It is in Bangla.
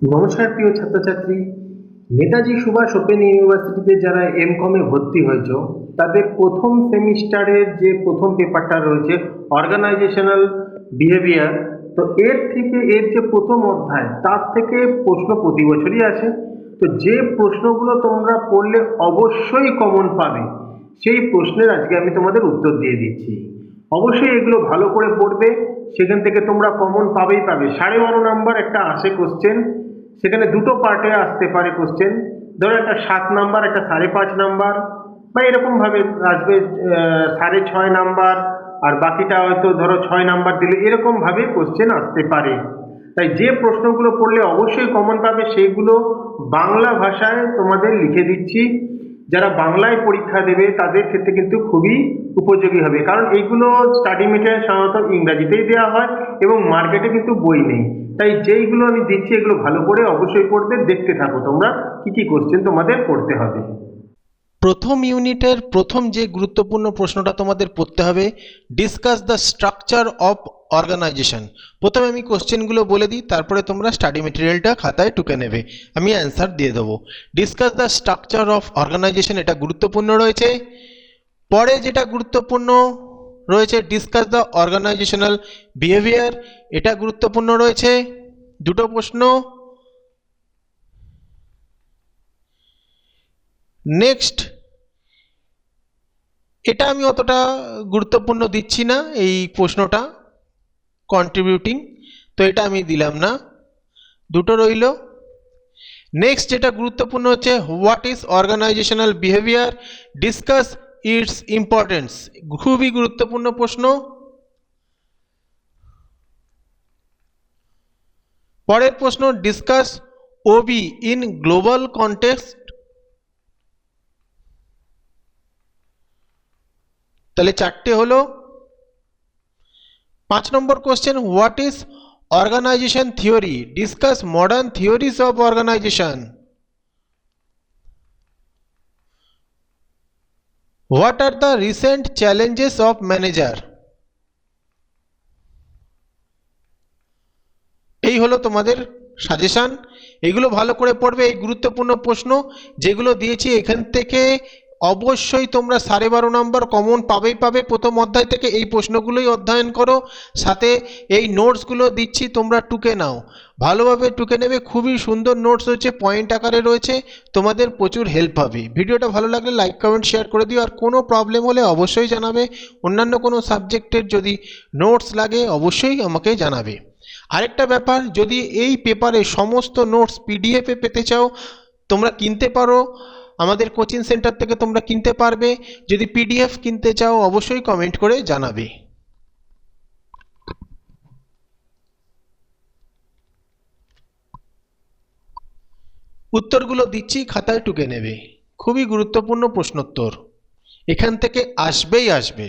নমস্কার প্রিয় ছাত্রছাত্রী, নেতাজি সুভাষ ওপেন ইউনিভার্সিটিতে যারা এমকমে ভর্তি হয়েছ তাদের প্রথম সেমিস্টারের যে প্রথম পেপারটা রয়েছে অর্গানাইজেশনাল বিহেভিয়ার, তো এর যে প্রথম অধ্যায় তার থেকে প্রশ্ন প্রতি বছরই আসে। তো যে প্রশ্নগুলো তোমরা পড়লে অবশ্যই কমন পাবে সেই প্রশ্নের আজকে আমি তোমাদের উত্তর দিয়ে দিচ্ছি। অবশ্যই এগুলো ভালো করে পড়বে, সেখান থেকে তোমরা কমন পাবেই পাবে। 12.5 নাম্বার একটা আসে কোশ্চেন, সেখানে দুটো পার্টে আসতে পারে কোশ্চেন। ধরো একটা 7 নাম্বার, একটা 5.5 নাম্বার, বা এরকম ভাবে আসবে 6.5 নাম্বার, আর বাকিটা হয়তো ধরো 6 নাম্বার দিলে এরকম ভাবে কোশ্চেন আসতে পারে। তাই যে প্রশ্নগুলো পড়লে অবশ্যই কমন পাবে সেইগুলো বাংলা ভাষায় তোমাদের লিখে দিচ্ছি। যারা বাংলায় পরীক্ষা দেবে তাদের ক্ষেত্রে কিন্তু খুবই উপযোগী হবে, কারণ এইগুলো স্টাডি মেটেরিয়াল সাধারণত ইংরাজিতেই দেওয়া হয় এবং মার্কেটে কিন্তু বই নেই। তাই যেইগুলো আমি দিচ্ছি এগুলো ভালো করে অবশ্যই পড়বে। দেখতে থাকো তোমরা কি কি কোশ্চেন তোমাদের পড়তে হবে। প্রথম ইউনিটের প্রথম যে গুরুত্বপূর্ণ প্রশ্নটা তোমাদের পড়তে হবে, discuss the structure of organisation. প্রথমে আমি কোশ্চেনগুলো বলে দিই, তারপরে তোমরা স্টাডি মেটেরিয়ালটা খাতায় টুকে নেবে, আমি অ্যান্সার দিয়ে দেবো। Discuss the structure of organisation, এটা গুরুত্বপূর্ণ রয়েছে। পরে যেটা গুরুত্বপূর্ণ রয়েছে, ডিসকাস দ্য অর্গানাইজেশনাল বিহেভিয়ার, এটা গুরুত্বপূর্ণ রয়েছে। দুটো প্রশ্ন। নেক্সট, এটা আমি অতটা গুরুত্বপূর্ণ দিচ্ছি না, এই প্রশ্নটা কন্ট্রিবিউটিং, তো এটা আমি দিলাম না, দুটো রইল। নেক্সট যেটা গুরুত্বপূর্ণ হচ্ছে, what is organisational behaviour, discuss its importance, খুবই গুরুত্বপূর্ণ প্রশ্ন। পরের প্রশ্ন, discuss OB in global context, তাহলে চারটে হলো। 5 number question, what is organisation theory, discuss modern theories of organisation. What are the recent challenges of manager. এই হলো তোমাদের সাজেশন, এগুলো ভালো করে পড়বে। এই গুরুত্বপূর্ণ প্রশ্ন যেগুলো দিয়েছি এখান থেকে অবশ্যই তোমরা 12.5 নম্বর কমন পাবেই পাবে। প্রথম অধ্যায় থেকে এই প্রশ্নগুলোই অধ্যয়ন করো, সাথে এই নোটসগুলো দিচ্ছি, তোমরা টুকে নাও, ভালোভাবে টুকে নেবে। খুবই সুন্দর নোটস হচ্ছে, পয়েন্ট আকারে রয়েছে, তোমাদের প্রচুর হেল্প হবে। ভিডিওটা ভালো লাগলে লাইক কমেন্ট শেয়ার করে দিও, আর কোনো প্রবলেম হলে অবশ্যই জানাবে। অন্যান্য কোনো সাবজেক্টের যদি নোটস লাগে অবশ্যই আমাকে জানাবে। আরেকটা ব্যাপার, যদি এই পেপারে সমস্ত নোটস পিডিএফে পেতে চাও তোমরা কিনতে পারো, আমাদের কোচিং সেন্টার থেকে তোমরা কিনতে পারবে। যদি পিডিএফ কিনতে চাও অবশ্যই কমেন্ট করে জানাবে। উত্তরগুলো দিচ্ছি, খাতায় টুকে নেবে, খুবই গুরুত্বপূর্ণ প্রশ্নোত্তর, এখান থেকে আসবেই আসবে।